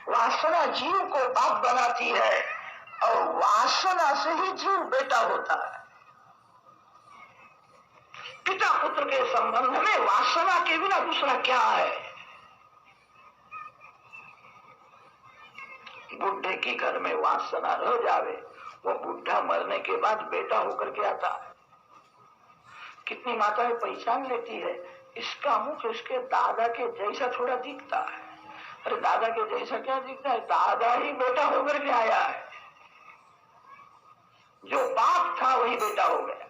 वासना जीव को बाप बनाती है और वासना से ही जीव बेटा होता है। पिता पुत्र के संबंध में वासना के बिना दूसरा क्या है? बुढ़े के घर में वासना रह जावे, वो बुढ़ा मरने के बाद बेटा होकर के आता है। कितनी माताएं पहचान लेती है, इसका मुख इसके दादा के जैसा थोड़ा दिखता है। अरे दादा के जैसा क्या दिखता है? दादा ही बेटा होकर के आया है। जो बाप था वही बेटा हो गया।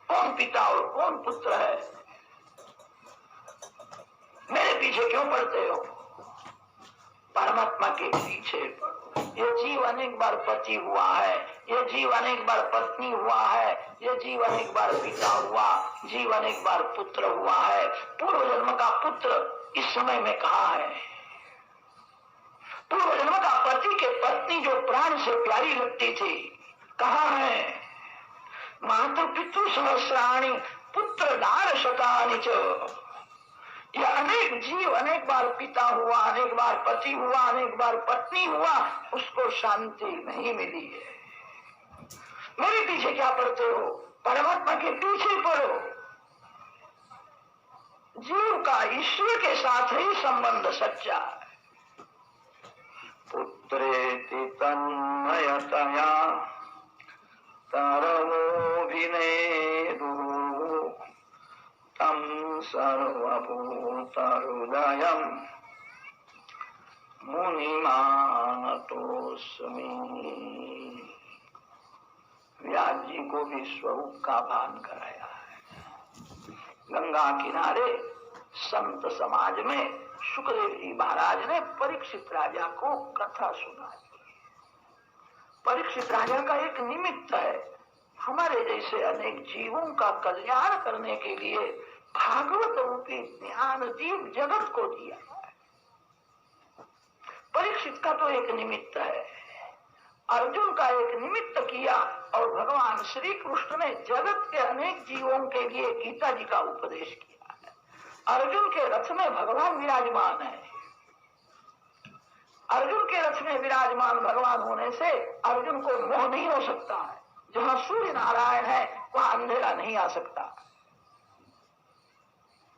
कौन पिता और कौन पुत्र है? मेरे पीछे क्यों पड़ते हो? परमात्मा के पीछे पड़ो। ये जीव अनेक बार पति हुआ है, ये जीव अनेक बार पत्नी हुआ है, ये जीव अनेक बार पिता हुआ, जीव अनेक बार पुत्र हुआ है। पूर्व जन्म का पुत्र इस समय में कहाँ है? पूर्व जन्म का पति के पत्नी जो प्राण से प्यारी लगती थी, कहाँ है? मातु पितृ सहस्राणि पुत्र दार शतानि च। यह अनेक जीव अनेक बार पिता हुआ, अनेक बार पति हुआ, अनेक बार पत्नी हुआ, उसको शांति नहीं मिली है। मेरे पीछे क्या पढ़ते हो? परमात्मा के पीछे पढ़ो। जीव का ईश्वर के साथ ही संबंध सच्चा है। पुत्रेति तन्मयतया तरवोभिनेदुः तम सर्वभूतहृदयम् मुनिमानतोऽस्मि। व्यास जी को भी स्वरूप का भान कराया है। गंगा किनारे संत समाज में शुकदेव जी महाराज ने परीक्षित राजा को कथा सुनाई। परीक्षित राजा का एक निमित्त है, हमारे जैसे अनेक जीवों का कल्याण करने के लिए भागवत रूपी ज्ञान दीप जगत को दिया है। परीक्षित का तो एक निमित्त है, अर्जुन का एक निमित्त किया और भगवान श्री कृष्ण ने जगत के अनेक जीवों के लिए गीता जी का उपदेश किया है। अर्जुन के रथ में भगवान विराजमान है। अर्जुन के रथ में विराजमान भगवान होने से अर्जुन को मोह नहीं हो सकता है। जहां सूर्य नारायण है वहां अंधेरा नहीं आ सकता।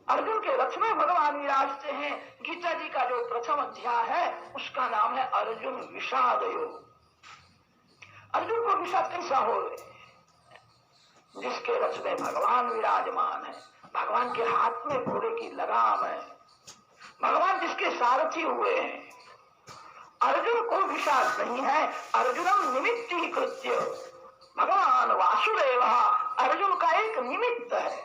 अर्जुन के रथ में भगवान विराजते हैं। गीता जी का जो प्रथम अध्याय है उसका नाम है अर्जुन विषाद योग। अर्जुन को विषाद कैसा हो? जिसके रथ में भगवान विराजमान है, भगवान के हाथ में घोड़े की लगाम है, भगवान जिसके सारथी हुए हैं, अर्जुन को विषाद नहीं है। अर्जुनम निमित्ती कृत्य, भगवान वासुदेव अर्जुन का एक निमित्त है।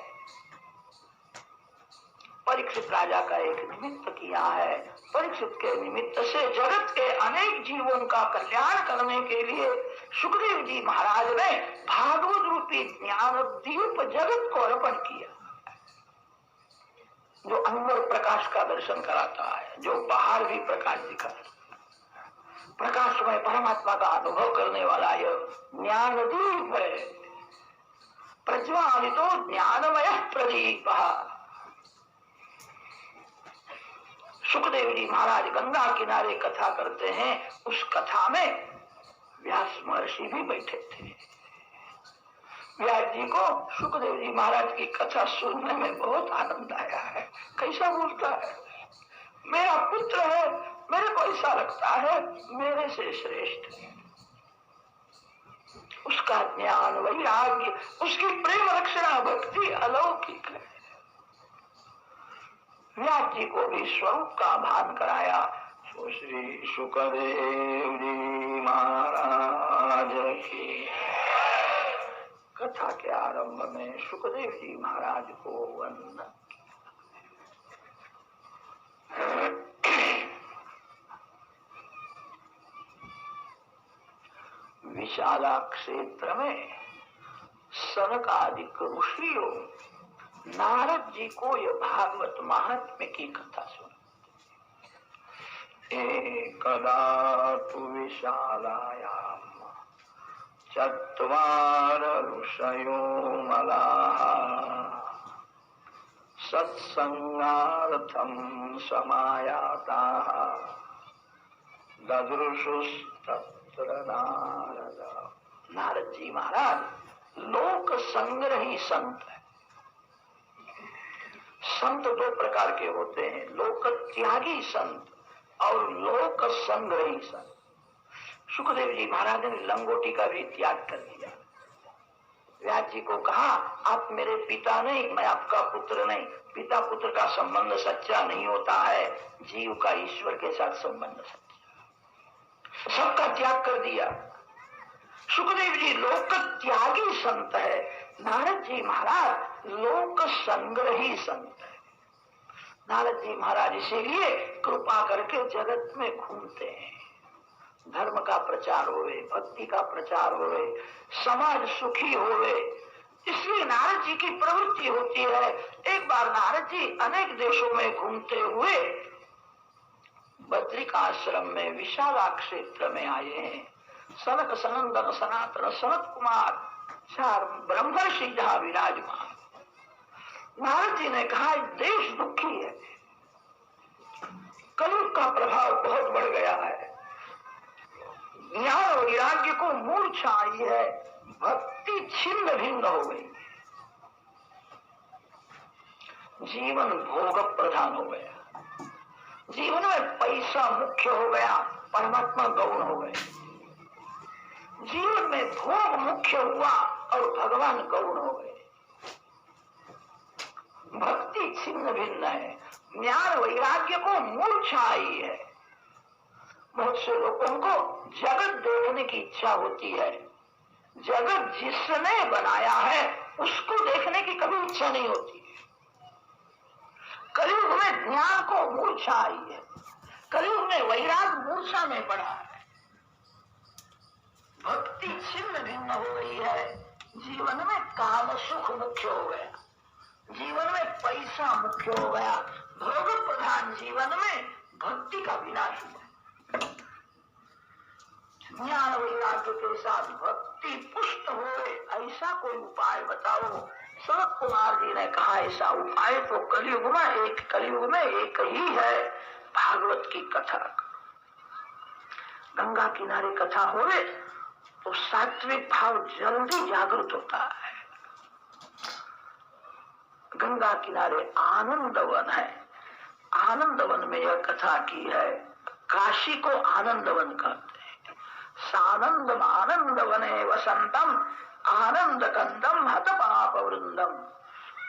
परीक्षित राजा का एक निमित्त किया है। परीक्षित के निमित्त से जगत के अनेक जीवों का कल्याण करने के लिए शुकदेव जी महाराज ने भागवत रूपी ज्ञान दीप जगत को अर्पण किया, जो अंदर प्रकाश का दर्शन कराता है, जो बाहर भी प्रकाश दिखाता है। प्रकाश में परमात्मा का अनुभव करने वाला यह ज्ञान दीप है। प्रज्वालितो ज्ञानमय प्रदीप। सुखदेव जी महाराज गंगा किनारे कथा करते हैं। उस कथा में व्यास महर्षि भी बैठे थे। व्यास जी को सुखदेव जी महाराज की कथा सुनने में बहुत आनंद आया है। कैसा बोलता है? मेरा पुत्र है, मेरे को ऐसा लगता है मेरे से श्रेष्ठ है। उसका ज्ञान वैराग्य, उसकी प्रेम रक्षणा भक्ति अलौकिक है। व्यास जी को भी स्वरूप का भान कराया। तो श्री शुकदेव जी महाराज की कथा के आरंभ में शुकदेव जी महाराज को वंदन। विशाला क्षेत्र में सनकादिक ऋषियों नारद जी को यह भागवत महात्म्य की कथा सुनी। एकदा तु विशालायाम चत्वार ऋषयो मलाः सत्संगार्थं समायाताः नारद जी महाराज लोक संग्रही संत है। संत दो प्रकार के होते हैं, लोक त्यागी संत और लोक संग्रही संत। सुखदेव जी महाराज ने लंगोटी का भी त्याग कर दिया। व्यास जी को कहा, आप मेरे पिता नहीं, मैं आपका पुत्र नहीं। पिता पुत्र का संबंध सच्चा नहीं होता है, जीव का ईश्वर के साथ संबंध सच्चा। सबका त्याग कर दिया। सुखदेव जी लोक त्यागी संत है, नारद जी महाराज लोक संग्रही संत है। नारद जी महाराज इसीलिए कृपा करके जगत में घूमते हैं, धर्म का प्रचार होवे, भक्ति का प्रचार होवे, समाज सुखी होवे, इसलिए नारद जी की प्रवृत्ति होती है। एक बार नारद जी अनेक देशों में घूमते हुए बद्रिक आश्रम में विशाला क्षेत्र में आए हैं। सनक सनंदन सनातन सनत कुमार चार ब्रह्मर्षि जहां विराजमान। नारद जी ने कहा, देश दुखी है, कलयुग का प्रभाव बहुत बढ़ गया है, ज्ञान और वैराग्य को मूर्छा आई है, भक्ति छिन्न भिन्न हो गई, जीवन भोग प्रधान हो गया, जीवन में पैसा मुख्य हो गया, परमात्मा गौण हो गए, जीवन में भोग मुख्य हुआ और भगवान गौण हो गए, भक्ति छिन्न भिन्न है, ज्ञान वैराग्य को मूर्छा आई है। बहुत से लोगों को जगत देखने की इच्छा होती है, जगत जिसने बनाया है उसको देखने की कभी इच्छा नहीं होती। कलयुग में ज्ञान को मूर्छा आई है, कलयुग में वैराग मूर्छा में पड़ा है, भक्ति छिन्न भिन्न हो गई है, जीवन में काम सुख मुख्य हो गया, जीवन में पैसा मुख्य हो गया, भोग प्रधान जीवन में भक्ति का विनाश हुआ। ज्ञान वैराग्य के साथ भक्ति पुष्ट हो, ऐसा कोई उपाय बताओ। सनत कुमार जी ने कहा, ऐसा उपाय तो कलयुग में एक ही है, भागवत की कथा। गंगा किनारे कथा होवे तो सात्विक भाव जल्दी जागृत होता है। गंगा किनारे आनंदवन है, आनंदवन में यह कथा की है। काशी को आनंदवन कहते हैं। सानंदम आनंदवने वसंतम आनंद कंदम हत पाप वृंदम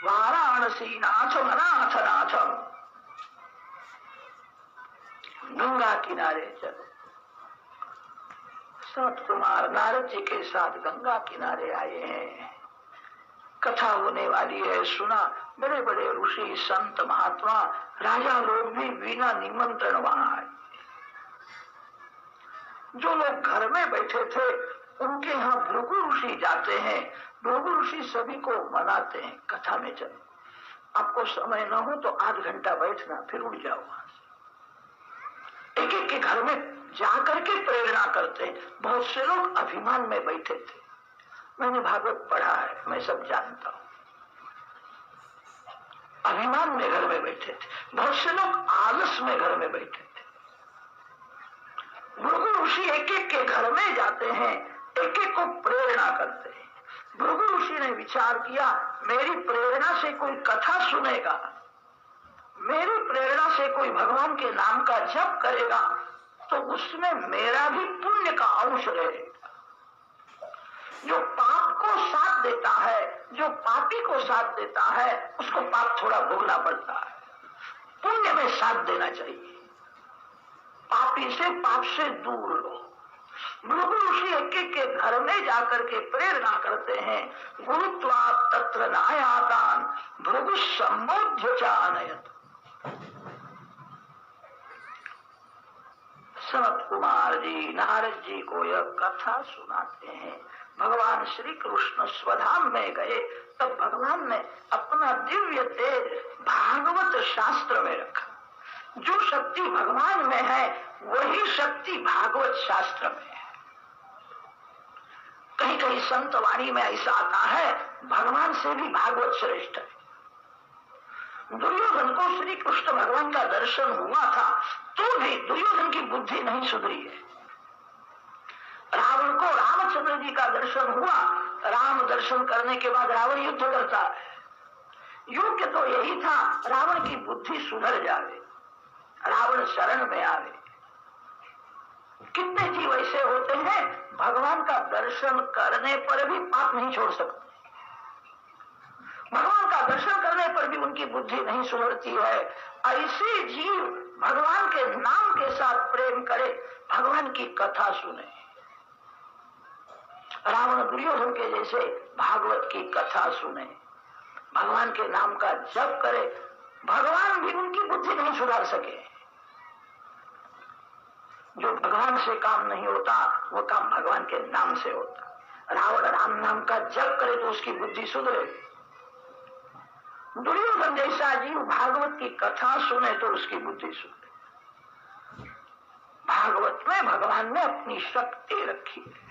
वाराणसी नाथम अनाथ नाथम। गंगा किनारे चलो। सनत कुमार नारद जी के साथ गंगा किनारे आए हैं, कथा होने वाली है, सुना। बड़े बड़े ऋषि संत महात्मा राजा लोग भी बिना निमंत्रण वहां आए। जो लोग घर में बैठे थे उनके यहाँ भृगु ऋषि जाते हैं, भृगु ऋषि सभी को मनाते हैं, कथा में चलो, आपको समय न हो तो आध घंटा बैठना, फिर उड़ जाओ वहां से। एक एक के घर में जाकर के प्रेरणा करते हैं। बहुत से लोग अभिमान में बैठे थे, मैंने भागवत पढ़ा है, मैं सब जानता हूं, अभिमान में घर में बैठे थे। बहुत से लोग आलस में घर में बैठे थे। भृगु ऋषि एक एक के घर में जाते हैं, एक एक को प्रेरणा करते हैं। भृगु ऋषि ने विचार किया, मेरी प्रेरणा से कोई कथा सुनेगा, मेरी प्रेरणा से कोई भगवान के नाम का जप करेगा, तो उसमें मेरा भी पुण्य का अंश रहेगा। जो पाप को साथ देता है, जो पापी को साथ देता है, उसको पाप थोड़ा भोगना पड़ता है, पुण्य में साथ देना चाहिए। पापी से पाप से दूर लो। भृगु ऋषि एक एक के घर में जाकर के प्रेरणा करते हैं। गुरुत्वा तत्र नायातान भृगु सम्बोध्य चानयत। सनत कुमार जी नारद जी को यह कथा सुनाते हैं। भगवान श्री कृष्ण स्वधाम में गए, तब भगवान ने अपना दिव्य तेज भागवत शास्त्र में रखा। जो शक्ति भगवान में है वही शक्ति भागवत शास्त्र में है। कहीं कहीं संत वाणी में ऐसा आता है, भगवान से भी भागवत श्रेष्ठ है। दुर्योधन को श्री कृष्ण भगवान का दर्शन हुआ था तो भी दुर्योधन की बुद्धि नहीं सुधरी है। रावण को रामचंद्र जी का दर्शन हुआ, राम दर्शन करने के बाद रावण युद्ध करता है। योग्य तो यही था रावण की बुद्धि सुधर जावे, रावण शरण में आवे। कितने जीव ऐसे होते हैं भगवान का दर्शन करने पर भी पाप नहीं छोड़ सकते, भगवान का दर्शन करने पर भी उनकी बुद्धि नहीं सुधरती है। ऐसे जीव भगवान के नाम के साथ प्रेम करे, भगवान की कथा सुने। रावण दुर्योधन के जैसे भागवत की कथा सुने, भगवान के नाम का जप करे, भगवान भी उनकी बुद्धि नहीं सुधार सके। जो भगवान से काम नहीं होता वो काम भगवान के नाम से होता। रावण राम नाम का जप करे तो उसकी बुद्धि सुधरे, दुर्योधन जैसा जीव भागवत की कथा सुने तो उसकी बुद्धि सुधरे। भागवत में भगवान ने अपनी शक्ति रखी है।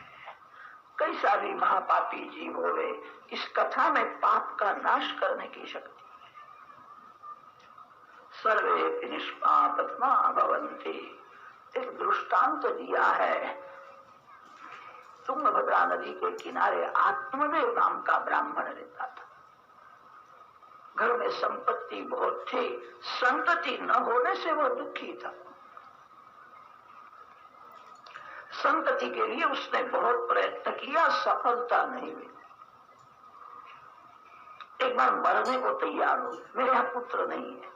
कैसा भी महापापी जीव होवे, इस कथा में पाप का नाश करने की शक्ति है। सर्वे निष्पापत्मा भवन्ति, एक दृष्टांत दिया है। तुंगभद्रा नदी के किनारे आत्मदेव नाम का ब्राह्मण रहता था। घर में संपत्ति बहुत थी, संतति न होने से वह दुखी था। संतति के लिए उसने बहुत प्रयत्न किया, सफलता नहीं मिली। एक बार मरने को तैयार हो, मेरे यहाँ पुत्र नहीं है,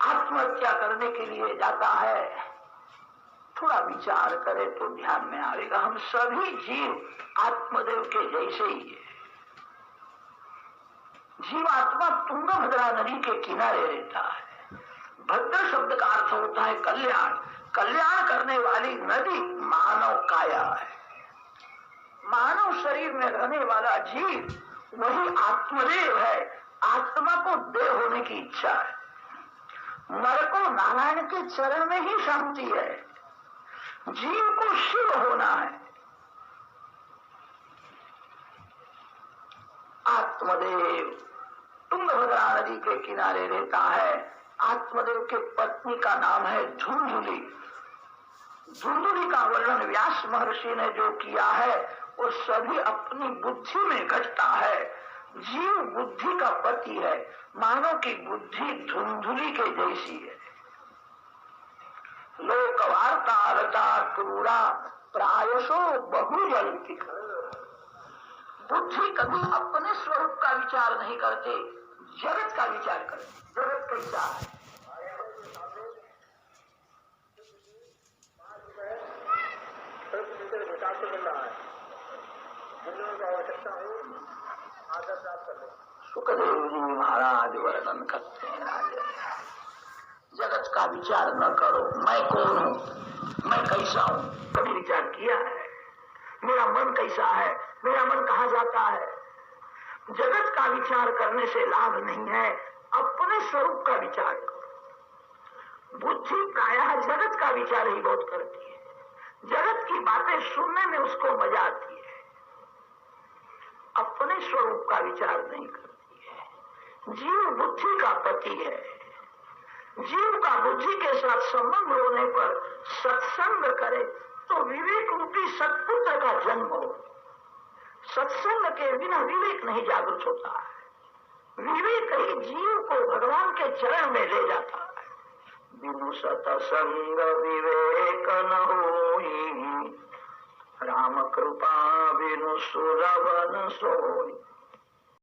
आत्महत्या करने के लिए जाता है। थोड़ा विचार करे तो ध्यान में आएगा, हम सभी जीव आत्मदेव के जैसे ही है। जीवात्मा तुंगभद्रा नदी के किनारे रहता है। भद्र शब्द का अर्थ होता है कल्याण, कल्याण करने वाली नदी मानव काया है। मानव शरीर में रहने वाला जीव वही आत्मदेव है। आत्मा को देह होने की इच्छा है, नर को नारायण के चरण में ही शांति है, जीव को शिव होना है। आत्मदेव तुंगभद्रा नदी के किनारे रहता है। आत्मदेव के पत्नी का नाम है धुंधुली। धुंधुली का वर्णन व्यास महर्षि ने जो किया है वो सभी अपनी बुद्धि में घटता है। जीव बुद्धि का पति है, मानव की बुद्धि धुंधुली के जैसी है। लोक वार्ता रता क्रूरा प्रायशो बहुजल्पी। बुद्धि कभी अपने स्वरूप का विचार नहीं करते, जगत का विचार करते। जगत कैसा है, सुखदेव जी महाराज वर्णन करते हैं। जगत का विचार न करो, मैं कौन हूँ, मैं कैसा हूँ, कभी विचार किया है? मेरा मन कैसा है, मेरा मन कहाँ जाता है? जगत का विचार करने से लाभ नहीं है, अपने स्वरूप का विचार करो। बुद्धि प्रायः जगत का विचार ही बहुत करती है, जगत की बातें सुनने में उसको मजा आती है, अपने स्वरूप का विचार नहीं करती है। जीव बुद्धि का पति है। जीव का बुद्धि के साथ संबंध होने पर सत्संग करे तो विवेक रूपी सत्पुत्र का जन्म हो। सत्संग के बिना विवेक नहीं जागृत होता है। विवेक ही जीव को भगवान के चरण में ले जाता है। बिनु सत्संग विवेक न होई, राम कृपा बिनु सुरवन सोई।